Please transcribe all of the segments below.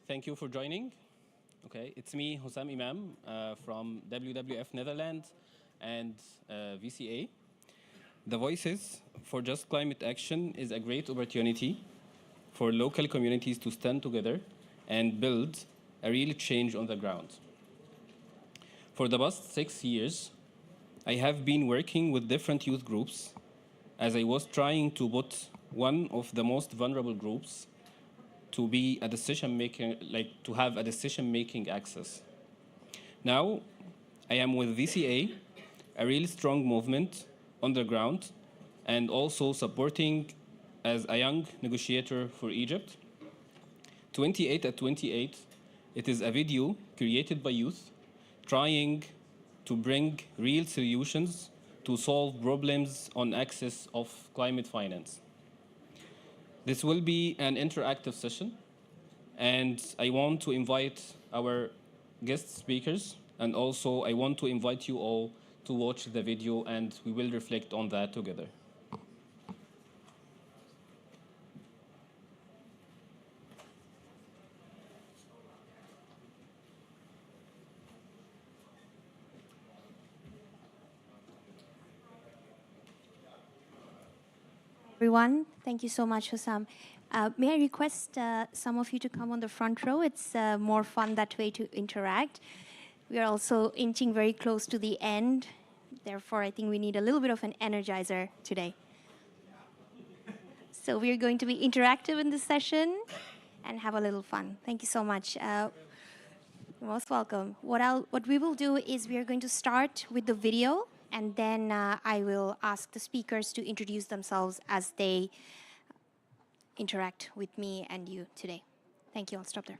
Thank you for joining. Okay, it's me, Hussam Imam, from WWF Netherlands and VCA. The Voices for Just Climate Action is a great opportunity for local communities to stand together and build a real change on the ground. For the past 6 years, I have been working with different youth groups as I was trying to put one of the most vulnerable groups to be a decision-making, to have a decision-making access. Now, I am with VCA, a really strong movement on the ground, and also supporting as a young negotiator for Egypt. 28 at 28, it is a video created by youth trying to bring real solutions to solve problems on access of climate finance. This will be an interactive session, and I want to invite our guest speakers, and also I want to invite you all to watch the video, and we will reflect on that together. Everyone, thank you so much, Hussam. May I request some of you to come on the front row? It's more fun that way to interact. We are also inching very close to the end. Therefore, I think we need a little bit of an energizer today. So we are going to be interactive in this session and have a little fun. Thank you so much. You're most welcome. What we will do is we are going to start with the video, and then I will ask the speakers to introduce themselves as they interact with me and you today. Thank you. I'll stop there.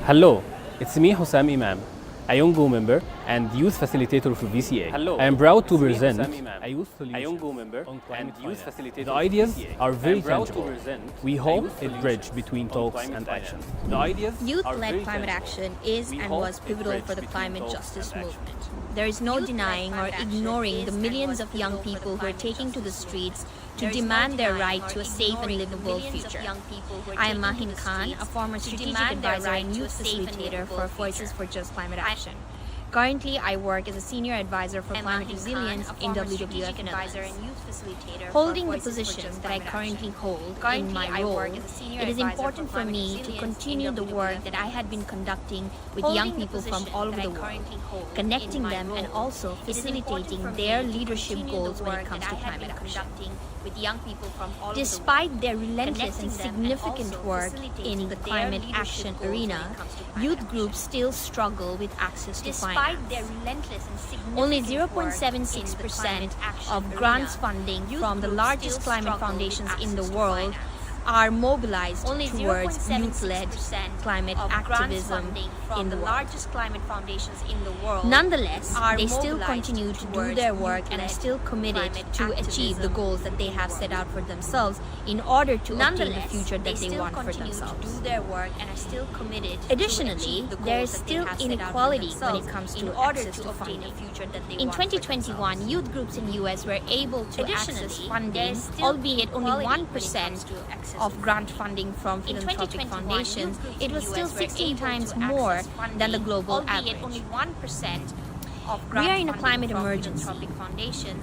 Hello, it's me, Hussam Imam, a young member and youth facilitator for VCA. Hello, I am proud to present a youth member and youth facilitator. The ideas are very tangible. We hope a it bridge between talks and action. The ideas Youth-led climate action is and was pivotal for the climate justice movement. There is no denying or ignoring the millions of young people who are taking to the streets to demand their right to a safe and livable future. I am Mahin Khan, a former strategic advisor and youth facilitator for Voices for Just Climate Action. Currently, I work as a senior advisor for climate resilience in WWF Netherlands. Holding the position that I currently hold in my role, it is important for me to continue the work that I had been conducting with young people from all over the world, connecting them and also facilitating their leadership goals when it comes to climate action. Despite their relentless and significant work in the climate action arena, youth groups still struggle with access to finance. Only 0.76% of grants funding from the largest climate foundations in the world are mobilized towards youth-led climate activism in the largest climate foundations in the world. Nonetheless, they still continue to do their work and are still committed to achieve the goals that they have set out for themselves in order to obtain the future that they want for themselves. Additionally, there is still inequality when it comes to access to funding. In 2021, youth groups in the US were able to access funding, albeit only 1% of grant funding from philanthropic foundations. It was still 16 times more than the global average. We are in a climate emergency.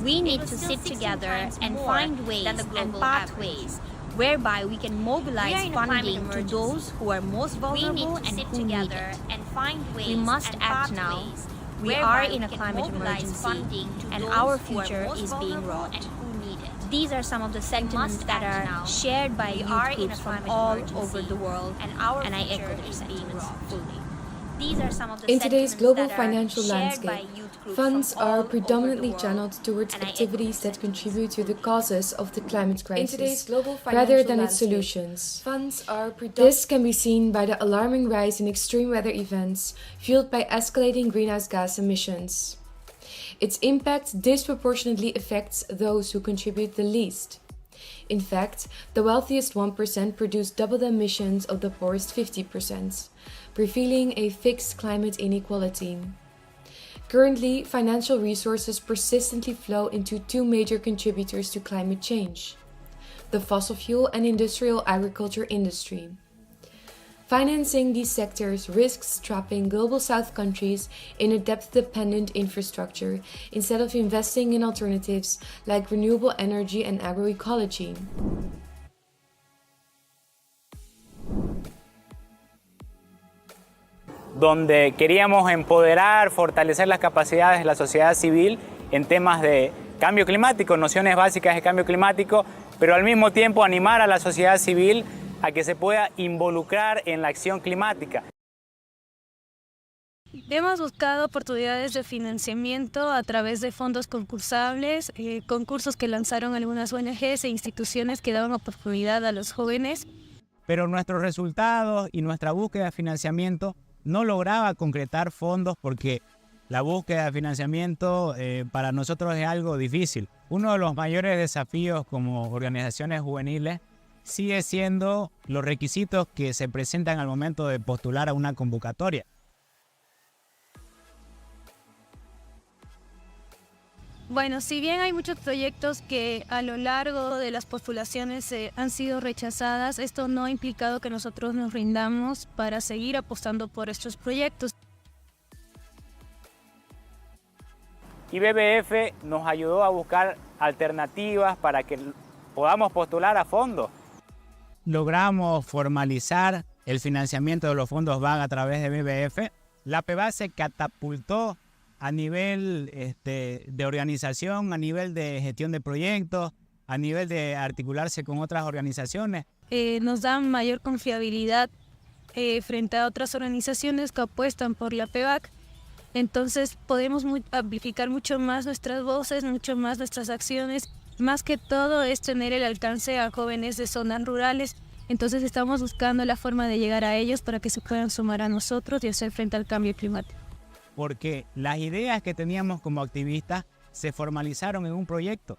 We need to sit together and find ways and pathways whereby we can mobilize funding to those who are most vulnerable and who need it. We must act now. We are in a climate emergency, and our future is being wrought. These are some of the sentiments that are shared by youth groups from all over the world, and I echo their sentiments fully. In today's global financial landscape, funds are predominantly channeled towards activities that contribute to the causes of the climate crisis, rather than its solutions. This can be seen by the alarming rise in extreme weather events fueled by escalating greenhouse gas emissions. Its impact disproportionately affects those who contribute the least. In fact, the wealthiest 1% produce double the emissions of the poorest 50%, revealing a fixed climate inequality. Currently, financial resources persistently flow into two major contributors to climate change: the fossil fuel and industrial agriculture industry. Financing these sectors risks trapping Global South countries in a debt-dependent infrastructure instead of investing in alternatives like renewable energy and agroecology. Donde queríamos empoderar, fortalecer las capacidades de la sociedad civil en temas de cambio climático, nociones básicas de cambio climático, pero al mismo tiempo animar a la sociedad civil a que se pueda involucrar en la acción climática. Hemos buscado oportunidades de financiamiento a través de fondos concursables, concursos que lanzaron algunas ONGs e instituciones que daban oportunidad a los jóvenes. Pero nuestros resultados y nuestra búsqueda de financiamiento no lograba concretar fondos porque la búsqueda de financiamiento para nosotros es algo difícil. Uno de los mayores desafíos como organizaciones juveniles sigue siendo los requisitos que se presentan al momento de postular a una convocatoria. Bueno, si bien hay muchos proyectos que a lo largo de las postulaciones han sido rechazadas, esto no ha implicado que nosotros nos rindamos para seguir apostando por estos proyectos. Y BBF nos ayudó a buscar alternativas para que podamos postular a fondos. Logramos formalizar el financiamiento de los fondos VAG a través de BBF. La PEVAC se catapultó a nivel de organización, a nivel de gestión de proyectos, a nivel de articularse con otras organizaciones. Nos dan mayor confiabilidad frente a otras organizaciones que apuestan por la PEVAC. Entonces podemos amplificar mucho más nuestras voces, mucho más nuestras acciones. Más que todo es tener el alcance a jóvenes de zonas rurales. Entonces estamos buscando la forma de llegar a ellos para que se puedan sumar a nosotros y hacer frente al cambio climático. Porque las ideas que teníamos como activistas se formalizaron en un proyecto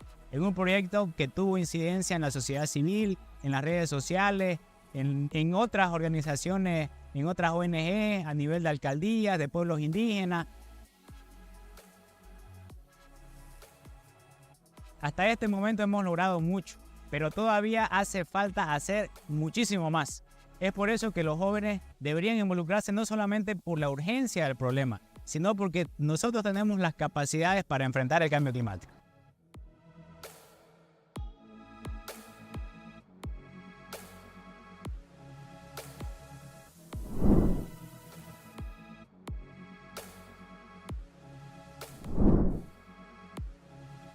que tuvo incidencia en la sociedad civil, en las redes sociales, en otras organizaciones, en otras ONG, a nivel de alcaldías, de pueblos indígenas. Hasta este momento hemos logrado mucho, pero todavía hace falta hacer muchísimo más. Es por eso que los jóvenes deberían involucrarse no solamente por la urgencia del problema, sino porque nosotros tenemos las capacidades para enfrentar el cambio climático.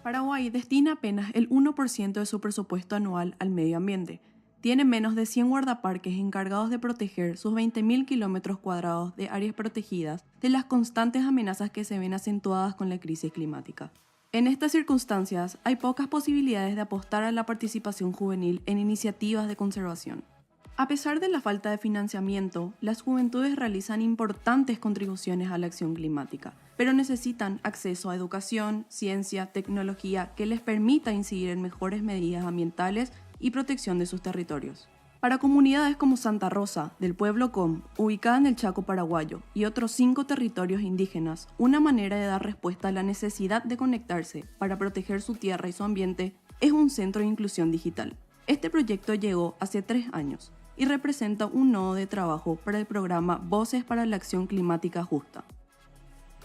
Paraguay destina apenas el 1% de su presupuesto anual al medio ambiente. Tiene menos de 100 guardaparques encargados de proteger sus 20.000 kilómetros cuadrados de áreas protegidas de las constantes amenazas que se ven acentuadas con la crisis climática. En estas circunstancias, hay pocas posibilidades de apostar a la participación juvenil en iniciativas de conservación. A pesar de la falta de financiamiento, las juventudes realizan importantes contribuciones a la acción climática, pero necesitan acceso a educación, ciencia, tecnología que les permita incidir en mejores medidas ambientales y protección de sus territorios. Para comunidades como Santa Rosa, del pueblo Com, ubicada en el Chaco paraguayo, y otros 5 territorios indígenas, una manera de dar respuesta a la necesidad de conectarse para proteger su tierra y su ambiente es un centro de inclusión digital. Este proyecto llegó hace 3 años y representa un nodo de trabajo para el programa Voces para la Acción Climática Justa.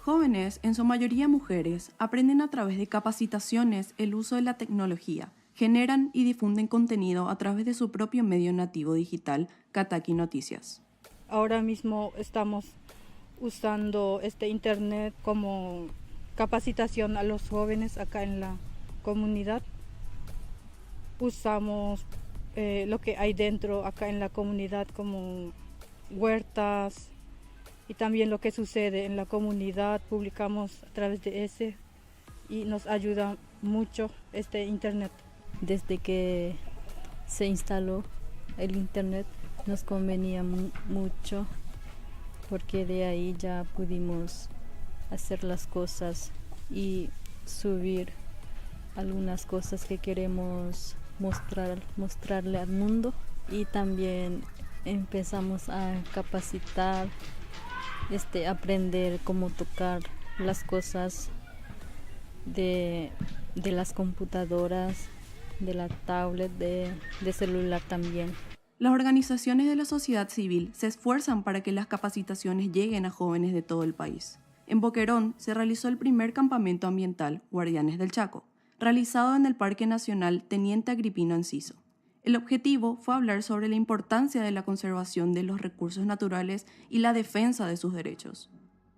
Jóvenes, en su mayoría mujeres, aprenden a través de capacitaciones el uso de la tecnología, generan y difunden contenido a través de su propio medio nativo digital, Kataki Noticias. Ahora mismo estamos usando internet como capacitación a los jóvenes acá en la comunidad usamos lo que hay dentro acá en la comunidad como huertas y también lo que sucede en la comunidad publicamos a través de ese y nos ayuda mucho este internet. Desde que se instaló el internet nos convenía mucho porque de ahí ya pudimos hacer las cosas y subir algunas cosas que queremos mostrarle al mundo, y también empezamos a capacitar, aprender cómo tocar las cosas de las computadoras, de la tablet, de celular también. Las organizaciones de la sociedad civil se esfuerzan para que las capacitaciones lleguen a jóvenes de todo el país. En Boquerón se realizó el primer campamento ambiental Guardianes del Chaco, realizado en el Parque Nacional Teniente Agripino Enciso. El objetivo fue hablar sobre la importancia de la conservación de los recursos naturales y la defensa de sus derechos.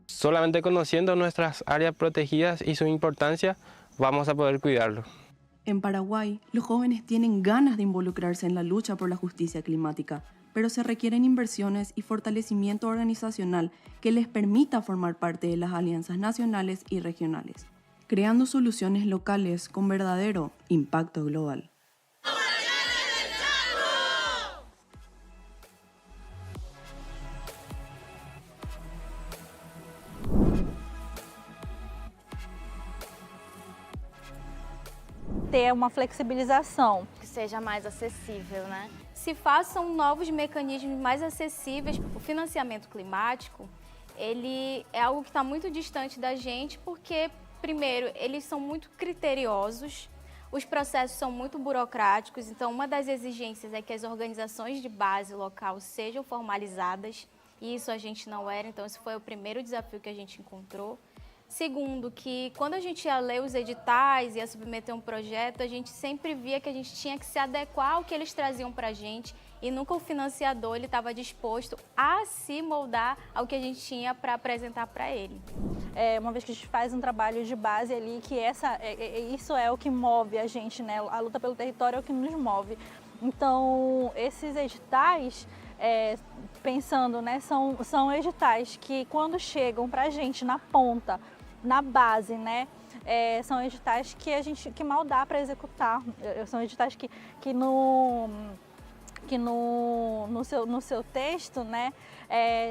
Solamente conociendo nuestras áreas protegidas y su importancia, vamos a poder cuidarlo. En Paraguay, los jóvenes tienen ganas de involucrarse en la lucha por la justicia climática, pero se requieren inversiones y fortalecimiento organizacional que les permita formar parte de las alianzas nacionales y regionales, creando soluciones locales con verdadero impacto global. Ter uma flexibilização. Que seja mais acessível, né? Se façam novos mecanismos mais acessíveis. O financiamento climático, ele é algo que está muito distante da gente porque, primeiro, eles são muito criteriosos, os processos são muito burocráticos, então uma das exigências é que as organizações de base local sejam formalizadas, e isso a gente não era, então esse foi o primeiro desafio que a gente encontrou. Segundo, que quando a gente ia ler os editais, ia submeter um projeto, a gente sempre via que a gente tinha que se adequar ao que eles traziam para a gente e nunca o financiador estava disposto a se moldar ao que a gente tinha para apresentar para ele. Uma vez que a gente faz um trabalho de base ali, que isso é o que move a gente, né? A luta pelo território é o que nos move. Então, esses editais, pensando, né, são editais que quando chegam para a gente na ponta, na base, né, são editais que mal dá para executar. São editais que no seu texto, né,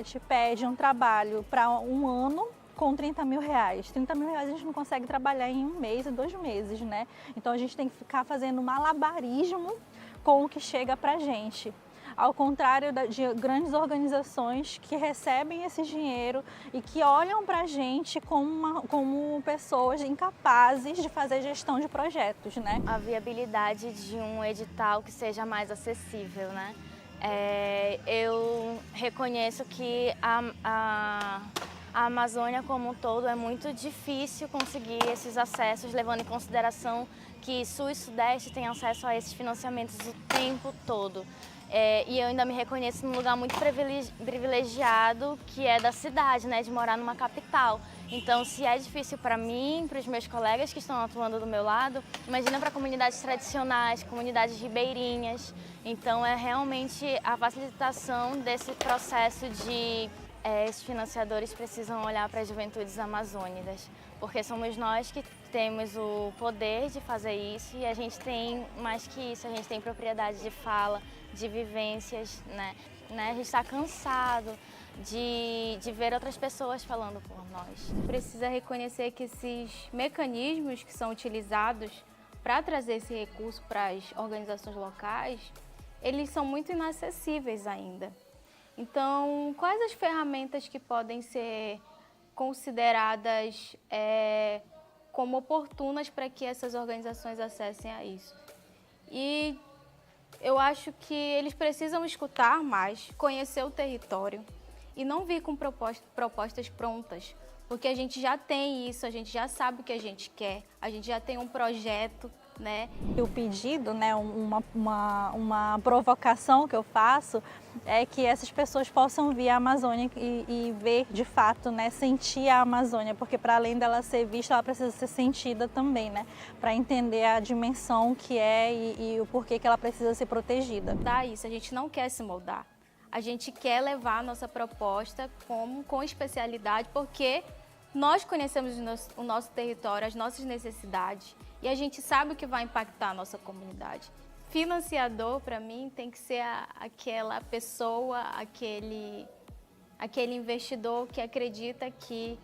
te pede um trabalho para um ano com 30 mil reais. 30 mil reais a gente não consegue trabalhar em 1 mês e 2 meses, né? Então a gente tem que ficar fazendo malabarismo com o que chega para a gente. Ao contrário de grandes organizações que recebem esse dinheiro e que olham para a gente como pessoas incapazes de fazer gestão de projetos, né? A viabilidade de um edital que seja mais acessível, né? Eu reconheço que a Amazônia como um todo é muito difícil conseguir esses acessos, levando em consideração que Sul e Sudeste têm acesso a esses financiamentos o tempo todo. E eu ainda me reconheço num lugar muito privilegiado, que é da cidade, né, de morar numa capital. Então, se é difícil para mim, para os meus colegas que estão atuando do meu lado, imagina para comunidades tradicionais, comunidades ribeirinhas. Então, é realmente a facilitação desse processo de... esses financiadores precisam olhar para as juventudes amazônicas, porque somos nós que temos o poder de fazer isso e a gente tem mais que isso, a gente tem propriedade de fala, de vivências, né? A gente está cansado de ver outras pessoas falando por nós. Precisa reconhecer que esses mecanismos que são utilizados para trazer esse recurso para as organizações locais, eles são muito inacessíveis ainda. Então, quais as ferramentas que podem ser consideradas como oportunas para que essas organizações acessem a isso? E eu acho que eles precisam escutar mais, conhecer o território e não vir com propostas prontas, porque a gente já tem isso, a gente já sabe o que a gente quer, a gente já tem um projeto né? E o pedido, né, uma provocação que eu faço é que essas pessoas possam vir à Amazônia e ver de fato, né, sentir a Amazônia, porque para além dela ser vista, ela precisa ser sentida também, né, para entender a dimensão que é e o porquê que ela precisa ser protegida. Dá isso, a gente não quer se moldar, a gente quer levar a nossa proposta com especialidade, porque nós conhecemos o nosso território, as nossas necessidades, e a gente sabe o que vai impactar a nossa comunidade. Financiador, para mim, tem que ser aquela pessoa, aquele investidor que acredita que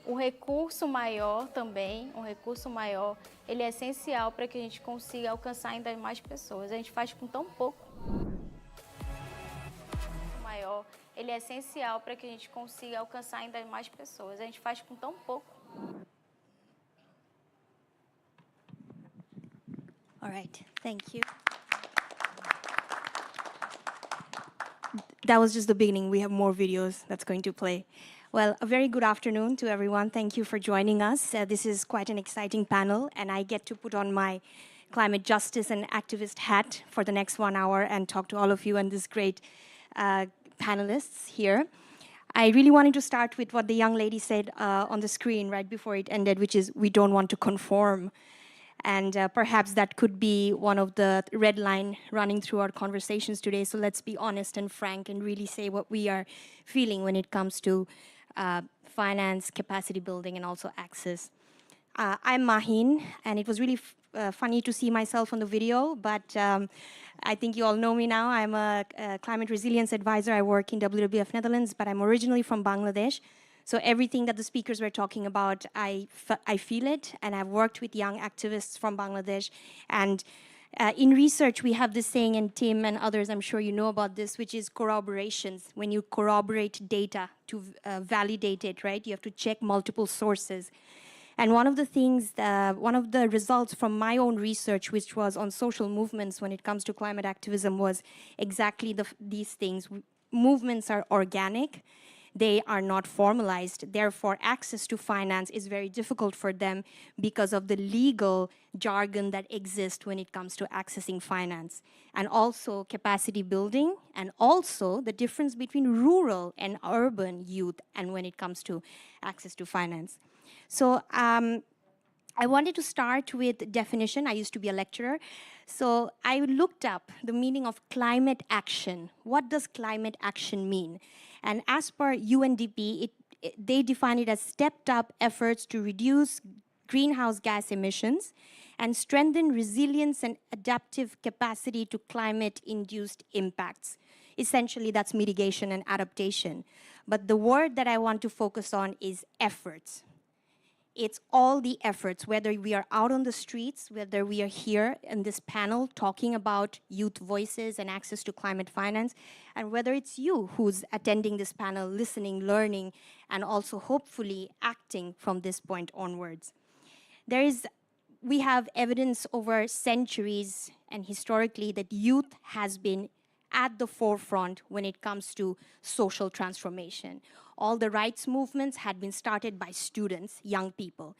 o recurso maior também, ele é essencial para que a gente consiga alcançar ainda mais pessoas. A gente faz com tão pouco. Ele é essencial para que a gente consiga alcançar ainda mais pessoas. A gente faz com tão pouco. All right, thank you. That was just the beginning. We have more videos that's going to play. Well, a very good afternoon to everyone. Thank you for joining us. This is quite an exciting panel, and I get to put on my climate justice and activist hat for the next 1 hour and talk to all of you and this great panelists here. I really wanted to start with what the young lady said on the screen right before it ended, which is we don't want to conform. And perhaps that could be one of the red line running through our conversations today. So let's be honest and frank and really say what we are feeling when it comes to finance, capacity building, and also access. I'm Mahin, and it was really funny to see myself on the video, but I think you all know me now. I'm a climate resilience advisor. I work in WWF Netherlands, but I'm originally from Bangladesh. So everything that the speakers were talking about, I feel it, and I've worked with young activists from Bangladesh. And in research, we have this saying, and Tim and others, I'm sure you know about this, which is corroborations. When you corroborate data to validate it, right? You have to check multiple sources. And one of the things, one of the results from my own research, which was on social movements when it comes to climate activism, was exactly these things. Movements are organic. They are not formalized. Therefore, access to finance is very difficult for them because of the legal jargon that exists when it comes to accessing finance. And also capacity building, and also the difference between rural and urban youth and when it comes to access to finance. So I wanted to start with definition. I used to be a lecturer. So I looked up the meaning of climate action. What does climate action mean? And as per UNDP, they define it as stepped up efforts to reduce greenhouse gas emissions and strengthen resilience and adaptive capacity to climate-induced impacts. Essentially, that's mitigation and adaptation. But the word that I want to focus on is efforts. It's all the efforts, whether we are out on the streets, whether we are here in this panel talking about youth voices and access to climate finance, and whether it's you who's attending this panel, listening, learning, and also hopefully acting from this point onwards. We have evidence over centuries and historically that youth has been at the forefront when it comes to social transformation. All the rights movements had been started by students, young people.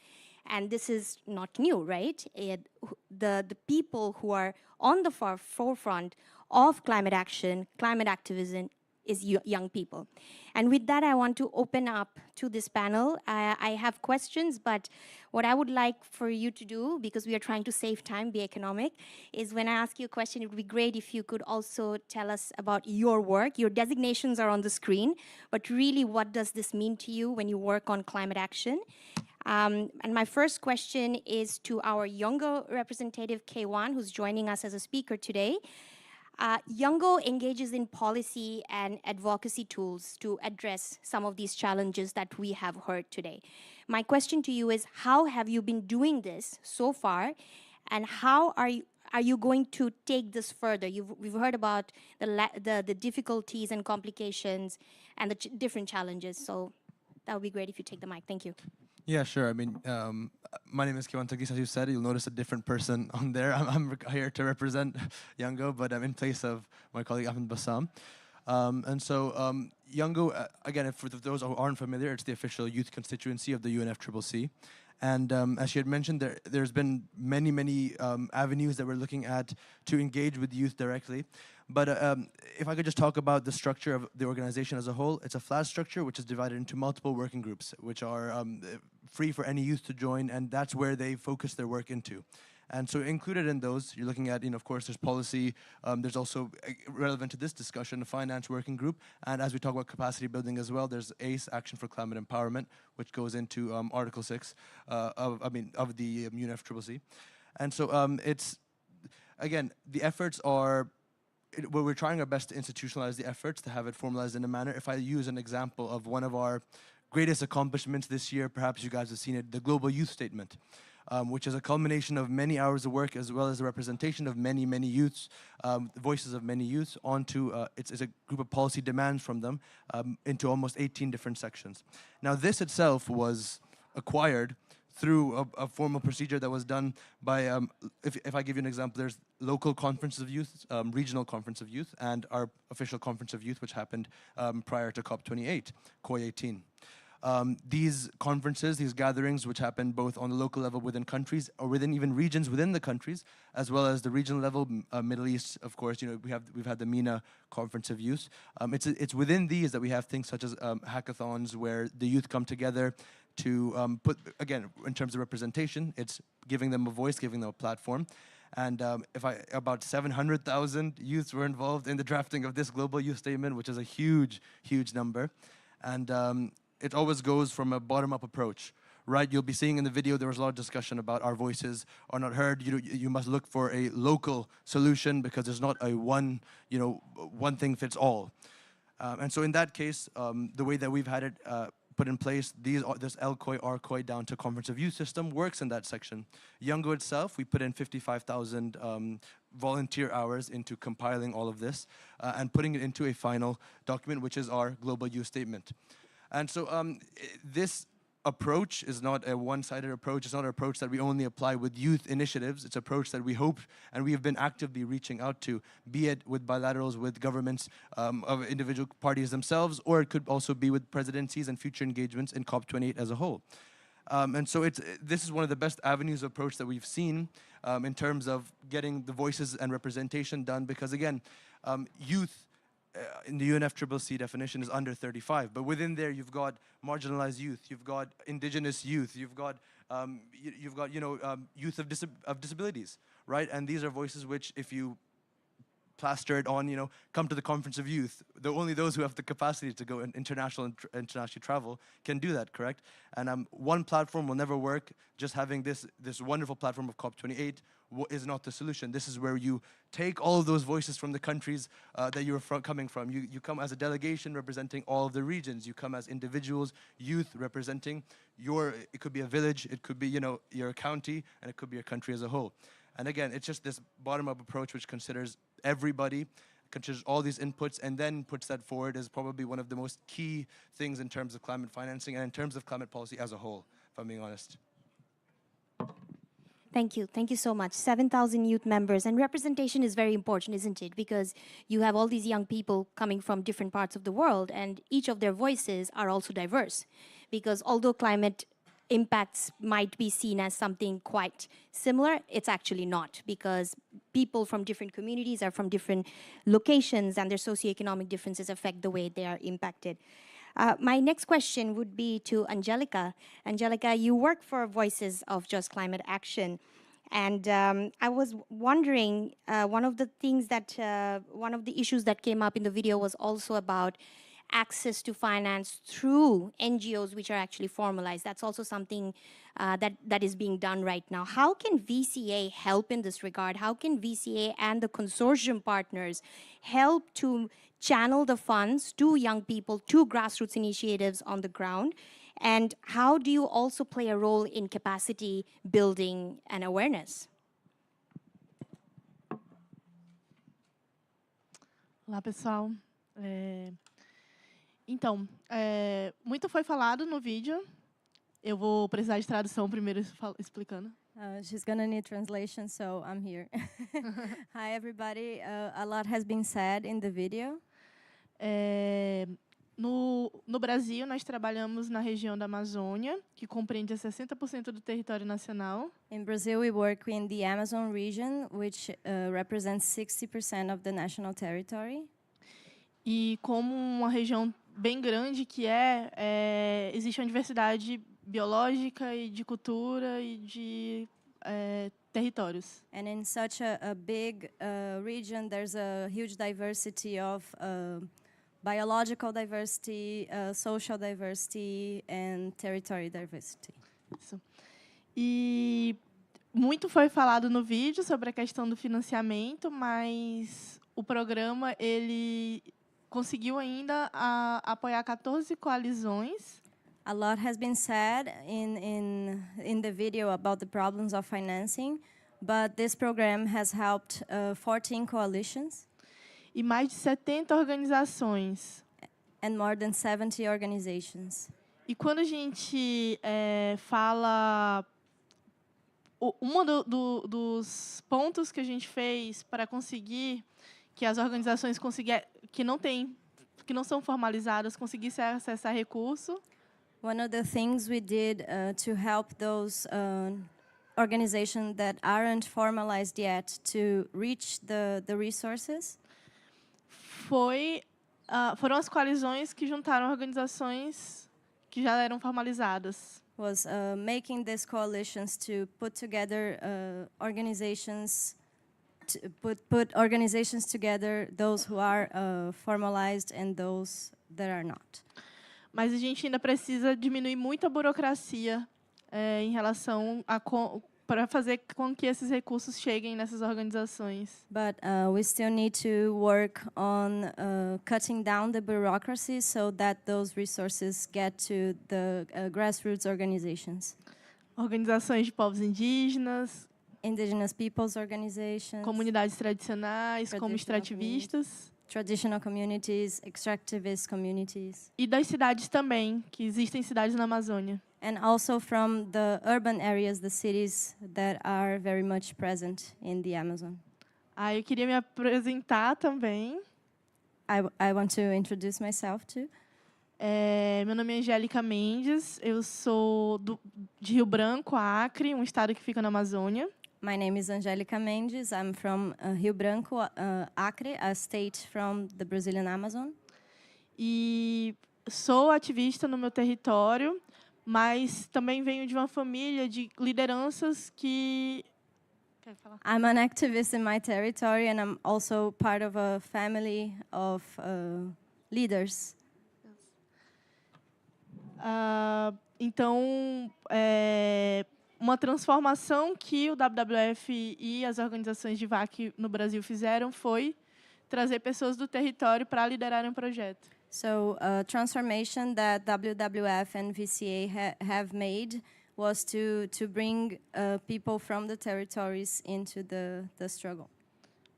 And this is not new, right? The people who are on the forefront of climate action, climate activism, is young people. And with that, I want to open up to this panel. I have questions, but what I would like for you to do, because we are trying to save time, be economic, is when I ask you a question, it would be great if you could also tell us about your work. Your designations are on the screen, but really, what does this mean to you when you work on climate action? And my first question is to our Yongo representative, K1, who's joining us as a speaker today. Yongo engages in policy and advocacy tools to address some of these challenges that we have heard today. My question to you is, how have you been doing this so far, and how are you going to take this further? We've heard about the difficulties and complications and the different challenges, so that would be great if you take the mic. Thank you. Yeah, sure. I mean, my name is Kewan Tagis, as you said. You'll notice a different person on there. I'm here to represent Yango, but I'm in place of my colleague Ahmed Bassam. Youngo, again, for those who aren't familiar, it's the official youth constituency of the UNFCCC. And as she had mentioned, there's been many avenues that we're looking at to engage with youth directly. But if I could just talk about the structure of the organization as a whole, it's a flat structure which is divided into multiple working groups, which are free for any youth to join, and that's where they focus their work into. And so included in those, you're looking at, of course, there's policy, there's also, relevant to this discussion, a finance working group, and as we talk about capacity building as well, there's ACE, Action for Climate Empowerment, which goes into Article 6 of the UNFCCC. And so it's, again, the efforts are, we're trying our best to institutionalize the efforts, to have it formalized in a manner. If I use an example of one of our greatest accomplishments this year, perhaps you guys have seen it, the Global Youth Statement. Which is a culmination of many hours of work as well as a representation of many youths, voices of many youths onto, it's a group of policy demands from them into almost 18 different sections. Now this itself was acquired through a formal procedure that was done by, if I give you an example, there's local conferences of youth, regional conference of youth, and our official conference of youth, which happened prior to COP28, COP18. These conferences, these gatherings, which happen both on the local level within countries or within even regions within the countries, as well as the regional level, Middle East, of course, we've had the MENA Conference of Youth. It's within these that we have things such as hackathons where the youth come together to put, again, in terms of representation, it's giving them a voice, giving them a platform. And about 700,000 youths were involved in the drafting of this Global Youth Statement, which is a huge number. And it always goes from a bottom-up approach, right? You'll be seeing in the video there was a lot of discussion about our voices are not heard. You must look for a local solution because there's not a one thing fits all. And so in that case, the way that we've had it put in place, this LCOI, RCOI down to Conference of Youth system works in that section. Youngo itself, we put in 55,000 volunteer hours into compiling all of this and putting it into a final document, which is our Global Youth Statement. And so this approach is not a one-sided approach. It's not an approach that we only apply with youth initiatives. It's an approach that we hope and we have been actively reaching out to, be it with bilaterals with governments of individual parties themselves, or it could also be with presidencies and future engagements in COP28 as a whole. And so this is one of the best avenues of approach that we've seen in terms of getting the voices and representation done, because again, youth in the UNFCCC definition is under 35, but within there you've got marginalized youth, you've got indigenous youth, you've got youth of disabilities, right? And these are voices which, if you plaster it on, come to the Conference of Youth, only those who have the capacity to go internationally travel can do that, correct? And one platform will never work. Just having this wonderful platform of COP28 is not the solution. This is where you take all of those voices from the countries that you're coming from. You come as a delegation representing all of the regions. You come as individuals, youth representing it could be a village, it could be, your county, and it could be your country as a whole. And again, it's just this bottom-up approach which considers everybody, considers all these inputs, and then puts that forward as probably one of the most key things in terms of climate financing and in terms of climate policy as a whole, if I'm being honest. Thank you. Thank you so much. 7,000 youth members. And representation is very important, isn't it? Because you have all these young people coming from different parts of the world, and each of their voices are also diverse. Because although climate impacts might be seen as something quite similar, it's actually not, because people from different communities are from different locations, and their socioeconomic differences affect the way they are impacted. My next question would be to Angelica. Angelica, you work for Voices of Just Climate Action, and I was wondering, one of the issues that came up in the video was also about access to finance through NGOs which are actually formalized. That's also something that is being done right now. How can VCA help in this regard? How can VCA and the consortium partners help to channel the funds to young people, to grassroots initiatives on the ground? And how do you also play a role in capacity building and awareness? Olá, pessoal. Então, muito foi falado no vídeo. Eu vou precisar de tradução primeiro explicando. She's going to need translation, so I'm here. Hi, everybody. A lot has been said in the video. No No Brasil, nós trabalhamos na região da Amazônia, que compreende 60% do território nacional. In Brazil, we work in the Amazon region, which represents 60% of the national territory. E como uma região bem grande que existe uma diversidade biológica e de cultura e de territórios. And in such a big region, there's a huge diversity of biological diversity, social diversity, and territory diversity. Isso. E muito foi falado no vídeo sobre a questão do financiamento, mas o programa ele conseguiu ainda apoiar 14 coalizões. A lot has been said in the video about the problems of financing, but this program has helped 14 coalitions. E mais de 70 organizações. And more than 70 organizations. E quando a gente fala... dos pontos que a gente fez para conseguir que as organizações que não são formalizadas conseguissem acessar recurso. One of the things we did to help those organizations that aren't formalized yet to reach the resources foram as coalizões que juntaram organizações que já eram formalizadas. Was making these coalitions to put together organizations, to put organizations together, those who are formalized and those that are not. Mas a gente ainda precisa diminuir muito a burocracia em relação para fazer com que esses recursos cheguem nessas organizações. But we still need to work on cutting down the bureaucracy so that those resources get to the grassroots organizations. Organizações de povos indígenas, indigenous peoples organizations, comunidades tradicionais, como extrativistas, traditional communities, extractivist communities. E das cidades também, que existem cidades na Amazônia. And also from the urban areas, the cities that are very much present in the Amazon. Eu queria me apresentar também. I want to introduce myself too. Meu nome é Angélica Mendes, eu sou de Rio Branco, Acre, um estado que fica na Amazônia. My name is Angélica Mendes. I'm from Rio Branco, Acre, a state from the Brazilian Amazon. E sou ativista no meu território, mas também venho de uma família de lideranças que... Quer falar? I'm an activist in my territory, and I'm also part of a family of leaders. Então, uma transformação que o WWF e as organizações de VAC no Brasil fizeram foi trazer pessoas do território para liderarem um projeto. So, a transformation that WWF and VCA have made was to bring people from the territories into the struggle.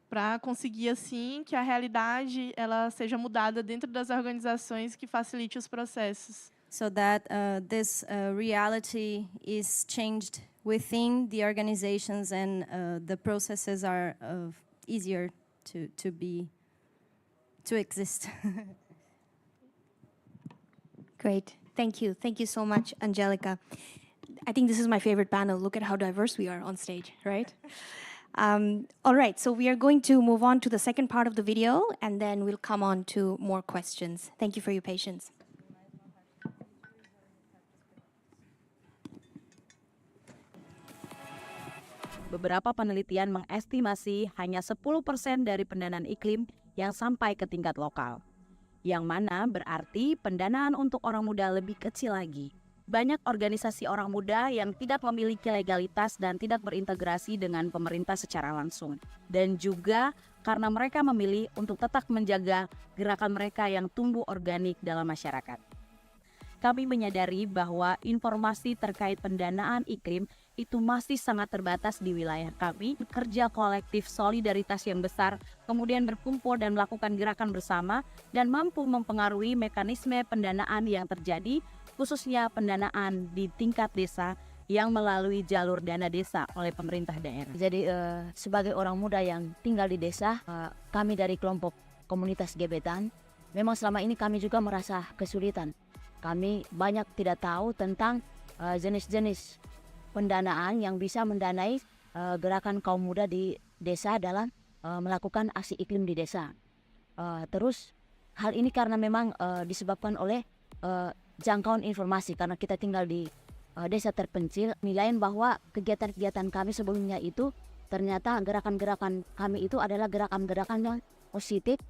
Para conseguir assim que a realidade ela seja mudada dentro das organizações, que facilite os processos. So that this reality is changed within the organizations, and the processes are easier to exist. Great. Thank you. Thank you so much, Angelica. I think this is my favorite panel. Look at how diverse we are on stage, right? All right, so we are going to move on to the second part of the video, and then we'll come on to more questions. Thank you for your patience. Beberapa penelitian mengestimasi hanya 10% dari pendanaan iklim yang sampai ke tingkat lokal. Yang mana berarti pendanaan untuk orang muda lebih kecil lagi. Banyak organisasi orang muda yang tidak memiliki legalitas dan tidak berintegrasi dengan pemerintah secara langsung. Dan juga karena mereka memilih untuk tetap menjaga gerakan mereka yang tumbuh organik dalam masyarakat. Kami menyadari bahwa informasi terkait pendanaan iklim itu masih sangat terbatas di wilayah kami. Kerja kolektif solidaritas yang besar, kemudian berkumpul dan melakukan gerakan bersama, dan mampu mempengaruhi mekanisme pendanaan yang terjadi, khususnya pendanaan di tingkat desa yang melalui jalur dana desa oleh pemerintah daerah. Jadi sebagai orang muda yang tinggal di desa, kami dari kelompok komunitas gebetan memang selama ini kami juga merasa kesulitan. Kami banyak tidak tahu tentang jenis-jenis pendanaan yang bisa mendanai gerakan kaum muda di desa dalam melakukan aksi iklim di desa. Terus hal ini karena memang disebabkan oleh jangkauan informasi, karena kita tinggal di desa terpencil. Nilaiin bahwa kegiatan-kegiatan kami sebelumnya itu ternyata gerakan-gerakan kami itu adalah gerakan-gerakan yang positif.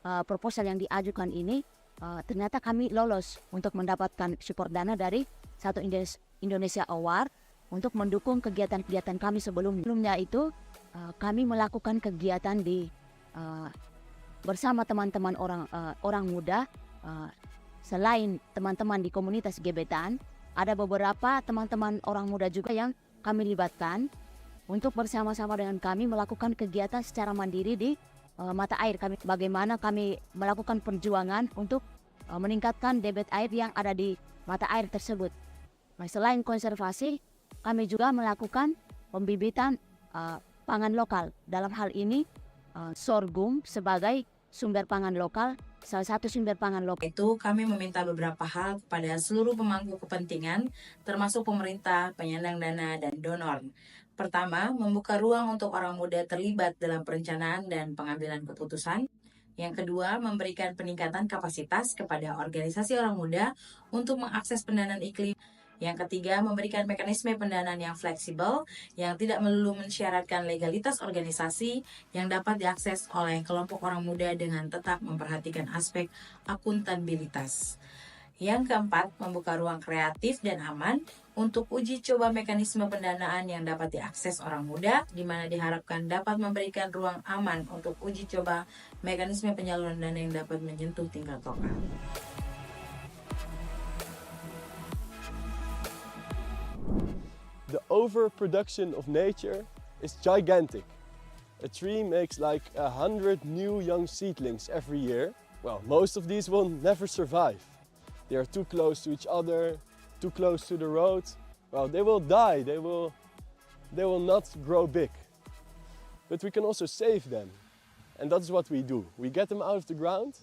Proposal yang diajukan ini ternyata kami lolos untuk mendapatkan support dana dari satu Indonesia Award untuk mendukung kegiatan-kegiatan kami sebelumnya itu. Kami melakukan kegiatan di bersama teman-teman orang muda. Selain teman-teman di komunitas gebetan, ada beberapa teman-teman orang muda juga yang kami libatkan untuk bersama-sama dengan kami melakukan kegiatan secara mandiri di mata air kami. Bagaimana kami melakukan perjuangan untuk meningkatkan debit air yang ada di mata air tersebut. Nah, selain konservasi, kami juga melakukan pembibitan pangan lokal. Dalam hal ini sorghum sebagai sumber pangan lokal, salah satu sumber pangan lokal. Itu kami meminta beberapa hal kepada seluruh pemangku kepentingan, termasuk pemerintah, penyandang dana, dan donor. Pertama, membuka ruang untuk orang muda terlibat dalam perencanaan dan pengambilan keputusan. Yang kedua, memberikan peningkatan kapasitas kepada organisasi orang muda untuk mengakses pendanaan iklim. Yang ketiga, memberikan mekanisme pendanaan yang fleksibel, yang tidak melulu mensyaratkan legalitas organisasi, yang dapat diakses oleh kelompok orang muda dengan tetap memperhatikan aspek akuntabilitas. Yang keempat, membuka ruang kreatif dan aman untuk uji coba mekanisme pendanaan yang dapat diakses orang muda, di mana diharapkan dapat memberikan ruang aman untuk uji coba mekanisme penyaluran dana yang dapat menyentuh tingkat lokal. The overproduction of nature is gigantic. A tree makes like 100 new young seedlings every year. Well, most of these will never survive. They are too close to each other, too close to the road. Well, they will die, they will not grow big. But we can also save them. And that's what we do. We get them out of the ground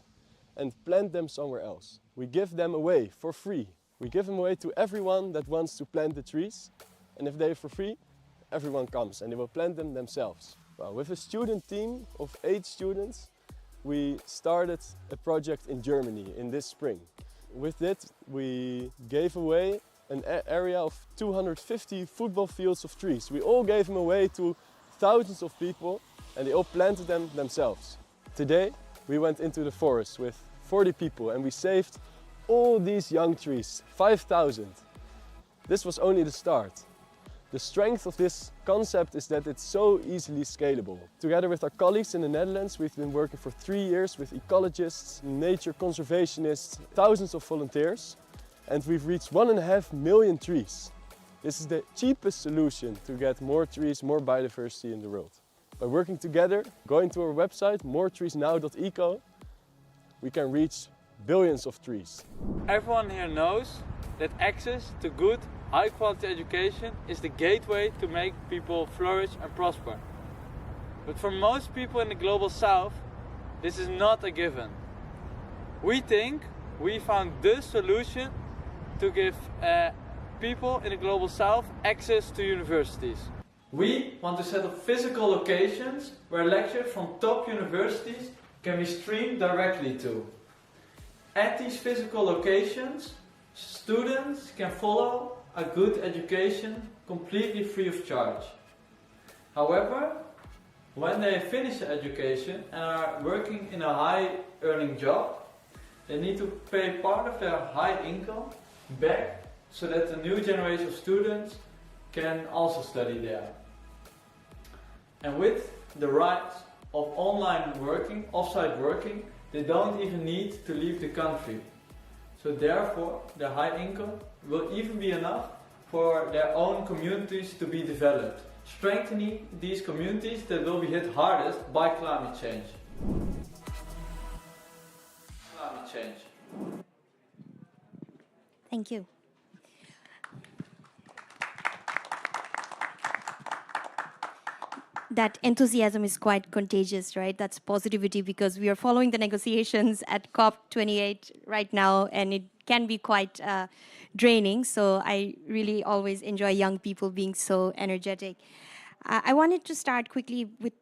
and plant them somewhere else. We give them away for free. We give them away to everyone that wants to plant the trees. And if they're for free, everyone comes and they will plant them themselves. Well, with a student team of 8 students, we started a project in Germany in this spring. With it, we gave away an area of 250 football fields of trees. We all gave them away to thousands of people and they all planted them themselves. Today, we went into the forest with 40 people and we saved all these young trees, 5,000. This was only the start. The strength of this concept is that it's so easily scalable. Together with our colleagues in the Netherlands, we've been working for 3 years with ecologists, nature conservationists, thousands of volunteers, and we've reached 1.5 million trees. This is the cheapest solution to get more trees, more biodiversity in the world. By working together, going to our website, moretreesnow.eco, we can reach billions of trees. Everyone here knows that access to good, high-quality education is the gateway to make people flourish and prosper. But for most people in the Global South, this is not a given. We think we found the solution to give people in the Global South access to universities. We want to set up physical locations where lectures from top universities can be streamed directly to. At these physical locations, students can follow a good education completely free of charge. However, when they finish the education and are working in a high-earning job, they need to pay part of their high income back so that the new generation of students can also study there. And with the rise of online working, off-site working, they don't even need to leave the country. So therefore, their high income will even be enough for their own communities to be developed, strengthening these communities that will be hit hardest by climate change. Climate change. Thank you. that enthusiasm is quite contagious, right? That's positivity, because we are following the negotiations at COP28 right now, and it can be quite draining. So I really always enjoy young people being so energetic. I wanted to start quickly with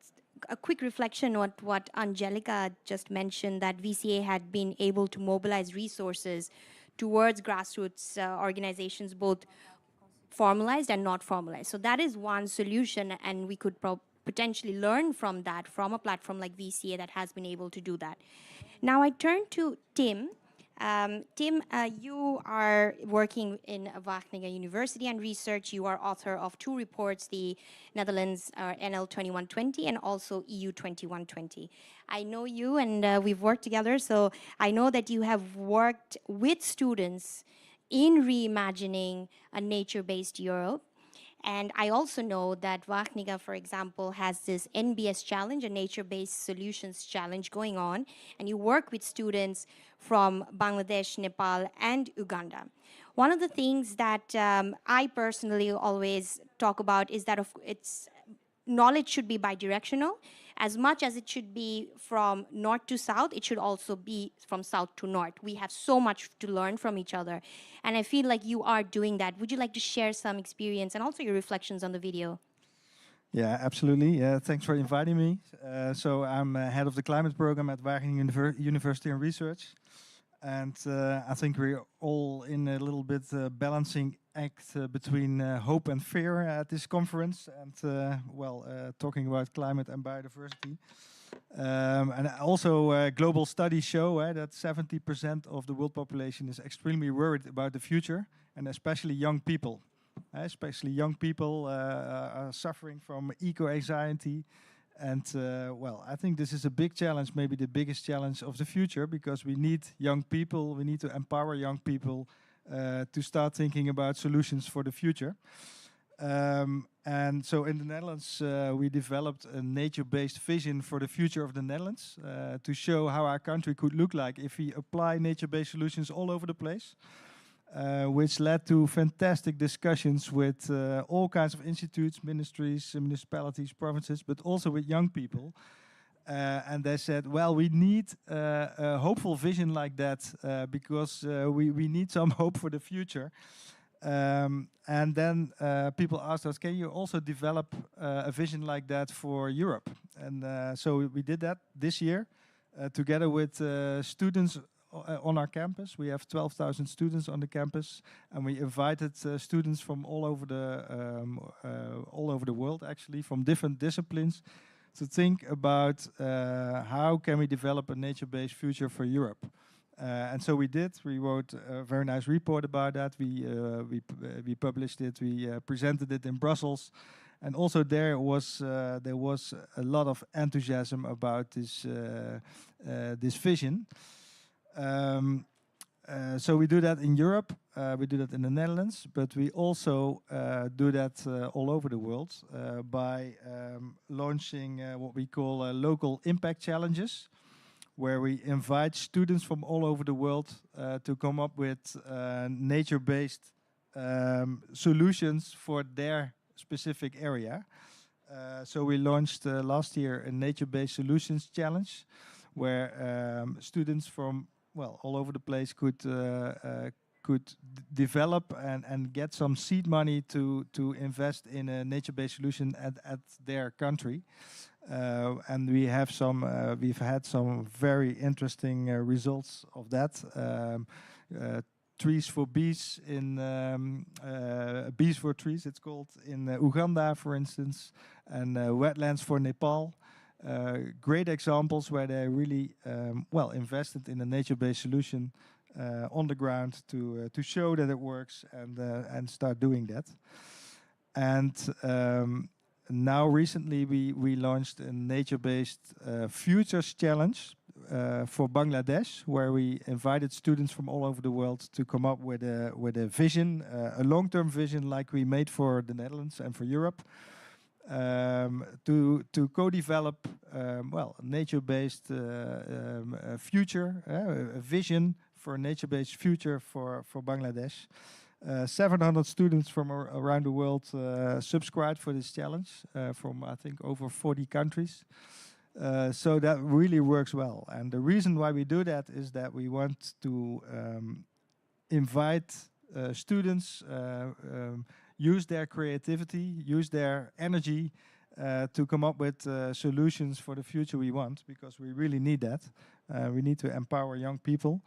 a quick reflection on what Angelica just mentioned, that VCA had been able to mobilize resources towards grassroots organizations, both formalized and not formalized. So that is one solution, and we could potentially learn from that, from a platform like VCA that has been able to do that. Now I turn to Tim. Tim, you are working in Wageningen University and research. You are author of 2 reports, the Netherlands NL 2120 and also EU 2120. I know you, and we've worked together, so I know that you have worked with students in reimagining a nature-based Europe. And I also know that Wageningen, for example, has this NBS challenge, a nature-based solutions challenge going on, and you work with students from Bangladesh, Nepal, and Uganda. One of the things that I personally always talk about is that knowledge should be bidirectional. As much as it should be from north to south, it should also be from south to north. We have so much to learn from each other. And I feel like you are doing that. Would you like to share some experience and also your reflections on the video? Yeah, absolutely. Thanks for inviting me. So I'm head of the climate program at Wageningen University and Research. And I think we're all in a little bit balancing act between hope and fear at this conference, and talking about climate and biodiversity. And also global studies show that 70% of the world population is extremely worried about the future, and especially young people. Especially young people are suffering from eco-anxiety. And I think this is a big challenge, maybe the biggest challenge of the future, because we need young people, we need to empower young people to start thinking about solutions for the future. And so in the Netherlands, we developed a nature-based vision for the future of the Netherlands to show how our country could look like if we apply nature-based solutions all over the place. Which led to fantastic discussions with all kinds of institutes, ministries, municipalities, provinces, but also with young people. And they said, well, we need a hopeful vision like that because we need some hope for the future. And then people asked us, can you also develop a vision like that for Europe? And so we did that this year together with students on our campus. We have 12,000 students on the campus, and we invited students from all over the world, actually, from different disciplines, to think about how can we develop a nature-based future for Europe. And so we did. We wrote a very nice report about that. We published it. We presented it in Brussels, and also there was a lot of enthusiasm about this vision. So we do that in Europe, we do that in the Netherlands, but we also do that all over the world by launching what we call local impact challenges, where we invite students from all over the world to come up with nature-based solutions for their specific area. So we launched last year a nature-based solutions challenge, where students from all over the place could develop and get some seed money to invest in a nature-based solution at their country. And we've had some very interesting results of that. Trees for Bees Bees for Trees, it's called, in Uganda, for instance, and Wetlands for Nepal. Great examples where they really invested in a nature-based solution on the ground to show that it works and start doing that. And now recently we launched a nature-based futures challenge for Bangladesh, where we invited students from all over the world to come up with a vision, a long-term vision like we made for the Netherlands and for Europe. To co-develop a nature-based future, a vision for a nature-based future for Bangladesh. 700 students from around the world subscribed for this challenge from, I think, over 40 countries. So that really works well. And the reason why we do that is that we want to invite students, use their creativity, use their energy to come up with solutions for the future we want, because we really need that. We need to empower young people.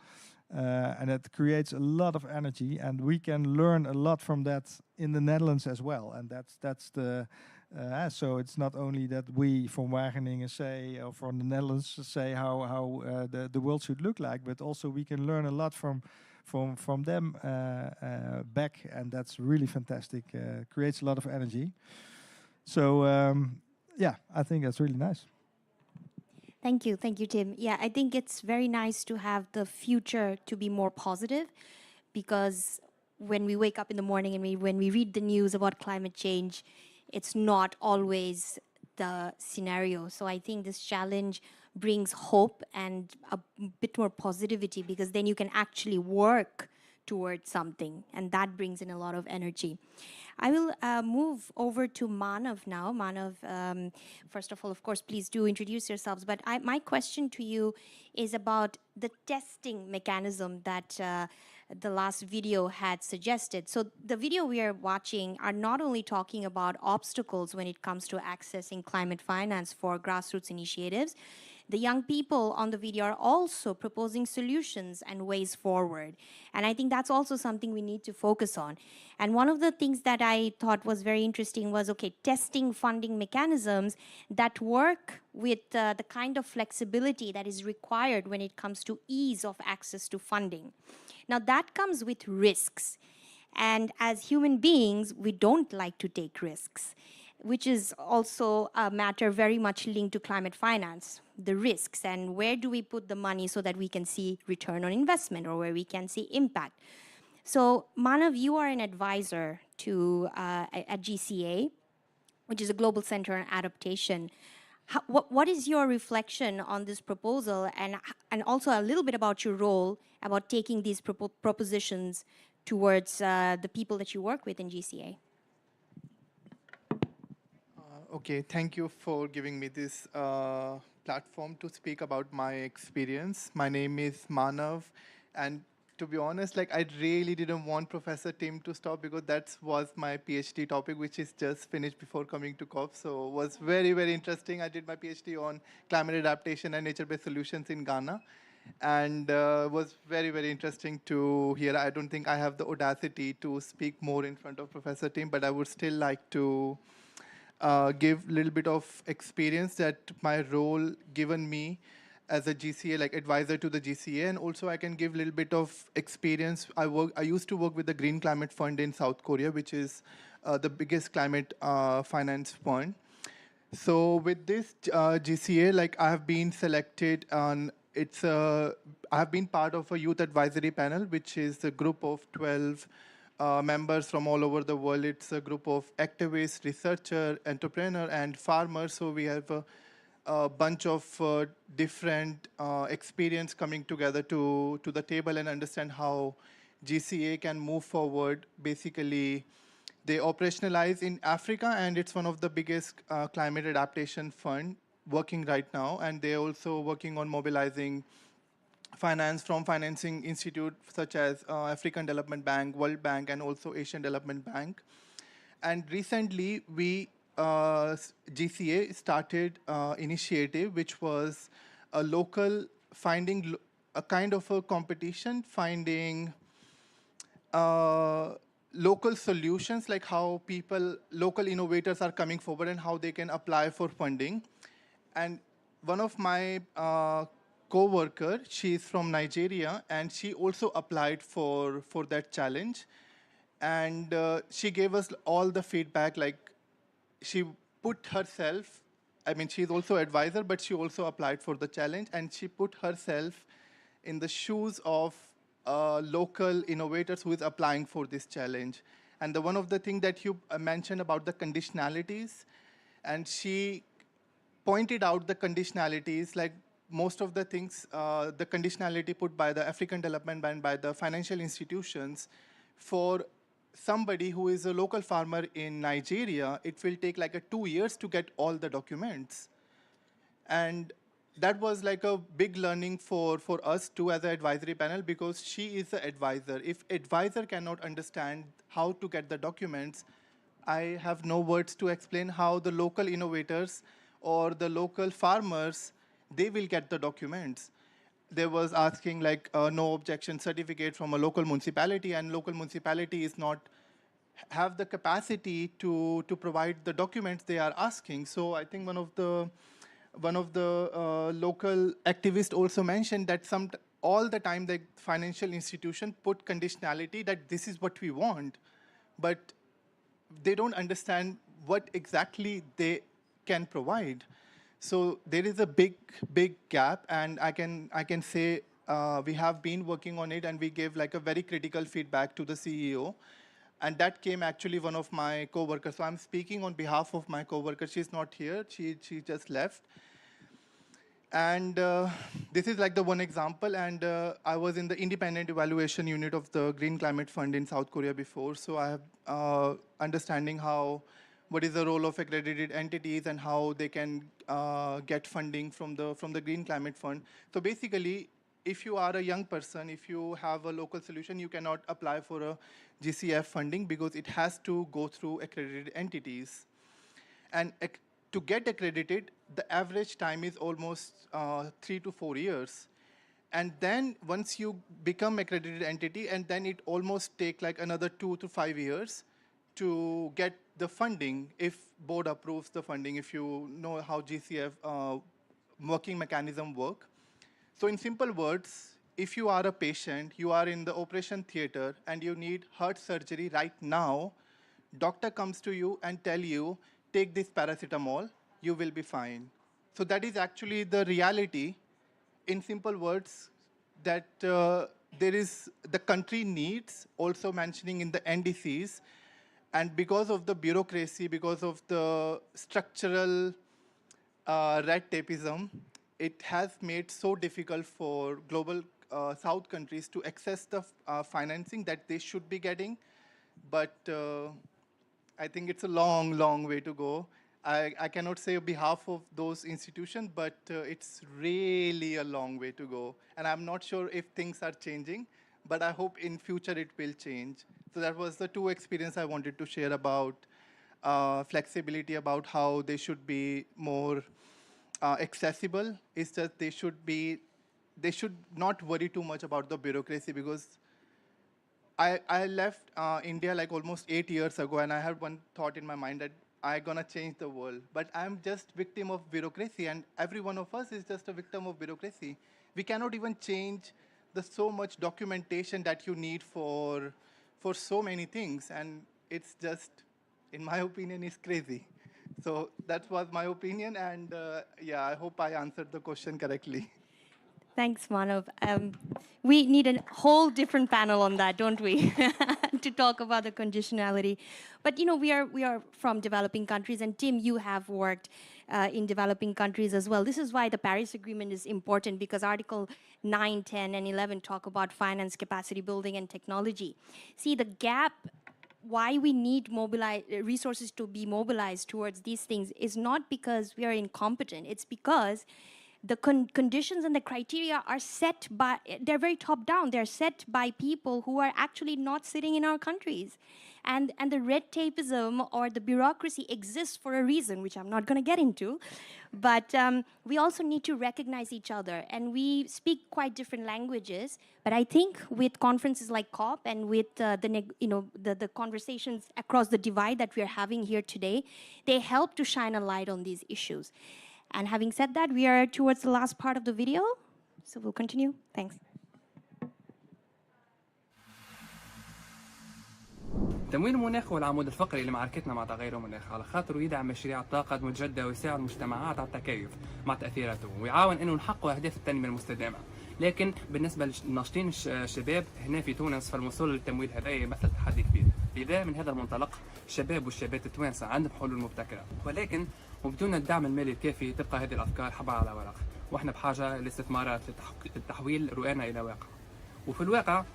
And it creates a lot of energy, and we can learn a lot from that in the Netherlands as well. And that's the so it's not only that we from Wageningen say, or from the Netherlands say how the world should look like, but also we can learn a lot from them back, and that's really fantastic. Creates a lot of energy. So yeah, I think that's really nice. Thank you, Tim. Yeah, I think it's very nice to have the future to be more positive, because when we wake up in the morning and when we read the news about climate change, it's not always the scenario. So I think this challenge brings hope and a bit more positivity, because then you can actually work towards something, and that brings in a lot of energy. I will move over to Manav now. Manav, first of all, of course, please do introduce yourselves. But my question to you is about the testing mechanism that the last video had suggested. So the video we are watching are not only talking about obstacles when it comes to accessing climate finance for grassroots initiatives. The young people on the video are also proposing solutions and ways forward. And I think that's also something we need to focus on. And one of the things that I thought was very interesting was, okay, testing funding mechanisms that work with the kind of flexibility that is required when it comes to ease of access to funding. Now, that comes with risks. And as human beings, we don't like to take risks, which is also a matter very much linked to climate finance, the risks, and where do we put the money so that we can see return on investment, or where we can see impact. So Manav, you are an advisor to at GCA, which is a Global Center on Adaptation. What is your reflection on this proposal, and also a little bit about your role about taking these propositions towards the people that you work with in GCA? Okay, thank you for giving me this platform to speak about my experience. My name is Manav, and to be honest, like, I really didn't want Professor Tim to stop, because that was my PhD topic, which is just finished before coming to COP. So it was very, very interesting. I did my PhD on climate adaptation and nature-based solutions in Ghana. And it was very, very interesting to hear. I don't think I have the audacity to speak more in front of Professor Tim, but I would still like to give a little bit of experience that my role given me as a GCA, like advisor to the GCA, and also I can give a little bit of experience. I used to work with the Green Climate Fund in South Korea, which is the biggest climate finance fund. So with this GCA, like, I have been selected on, I have been part of a youth advisory panel, which is a group of 12 members from all over the world. It's a group of activists, researchers, entrepreneurs, and farmers. So we have a bunch of different experience coming together to the table and understand how GCA can move forward. Basically, they operationalize in Africa, and it's one of the biggest climate adaptation fund working right now. And they're also working on mobilizing finance from financing institutes such as African Development Bank, World Bank, and also Asian Development Bank. And recently, GCA started initiative, which was a local finding, a kind of a competition, finding local solutions, like how local innovators are coming forward and how they can apply for funding. And one of my co-worker, she's from Nigeria, and she also applied for that challenge. And she gave us all the feedback, like, she put herself, I mean, she's also advisor, but she also applied for the challenge, and she put herself in the shoes of local innovators who is applying for this challenge. And one of the things that you mentioned about the conditionalities, and she pointed out the conditionalities, like most of the things, the conditionality put by the African Development Bank, by the financial institutions for somebody who is a local farmer in Nigeria, it will take like 2 years to get all the documents. And that was like a big learning for us too as an advisory panel, because she is the advisor. If advisor cannot understand how to get the documents, I have no words to explain how the local innovators or the local farmers, they will get the documents. There was asking like no objection certificate from a local municipality, and local municipality is not have the capacity to provide the documents they are asking. So I think one of the local activists also mentioned that all the time the financial institution put conditionality that this is what we want, but they don't understand what exactly they can provide. So there is a big gap, and I can say we have been working on it, and we gave like a very critical feedback to the CEO. And that came actually one of my co-workers. So I'm speaking on behalf of my co-worker. She's not here. She just left. And this is like the one example. And I was in the independent evaluation unit of the Green Climate Fund in South Korea before. So I have understanding what is the role of accredited entities and how they can get funding from the Green Climate Fund. So basically, if you are a young person, if you have a local solution, you cannot apply for a GCF funding because it has to go through accredited entities. And to get accredited, the average time is almost 3 to 4 years. And then once you become accredited entity, and then it almost take like another 2 to 5 years to get the funding if board approves the funding, if you know how GCF working mechanism work. So in simple words, if you are a patient, you are in the operation theater and you need heart surgery right now, doctor comes to you and tell you, take this paracetamol, you will be fine. So that is actually the reality. In simple words, that the country needs, also mentioning in the NDCs, and because of the bureaucracy, because of the structural red tapeism, it has made so difficult for global South countries to access the financing that they should be getting. But I think it's a long, long way to go. I cannot say on behalf of those institutions, but it's really a long way to go. And I'm not sure if things are changing, but I hope in future it will change. So that was the two experiences I wanted to share about flexibility, about how they should be more accessible. It's just they should not worry too much about the bureaucracy, because I left India like almost 8 years ago, and I had one thought in my mind that I'm gonna change the world, but I'm just victim of bureaucracy, and every one of us is just a victim of bureaucracy. We cannot even change the so much documentation that you need for so many things, and it's just, in my opinion, is crazy. So that was my opinion, and yeah, I hope I answered the question correctly. Thanks, Manav. We need a whole different panel on that, don't we, to talk about the conditionality. But you know, we are from developing countries, and Tim, you have worked in developing countries as well. This is why the Paris Agreement is important, because Article 9, 10, and 11 talk about finance, capacity building, and technology. See, the gap why we need resources to be mobilized towards these things is not because we are incompetent. It's because the conditions and the criteria are set by, they're very top down. They're set by people who are actually not sitting in our countries. And the red tapeism or the bureaucracy exists for a reason, which I'm not going to get into. But we also need to recognize each other. And we speak quite different languages. But I think with conferences like COP and with the conversations across the divide that we're having here today, they help to shine a light on these issues. And having said that, we are towards the last part of the video. So we'll continue. Thanks. تمويل المناخ هو العمود الفقري لمعركتنا مع تغير المناخ، على خاطر يدعم مشاريع الطاقة المتجددة ويساعد المجتمعات على التكيف مع تأثيراته، ويعاون انه نحقق أهداف التنمية المستدامة. لكن بالنسبة للناشطين الشباب هنا في تونس، فالوصول للتمويل هذا يمثل تحدي كبير. لذا من هذا المنطلق الشباب والشابات التوانسة عندهم حلول مبتكرة، ولكن وبدون الدعم المالي الكافي تبقى هذه الأفكار حبة على ورق، واحنا بحاجة لاستثمارات لتحويل رؤانا إلى واقع. وفي الواقع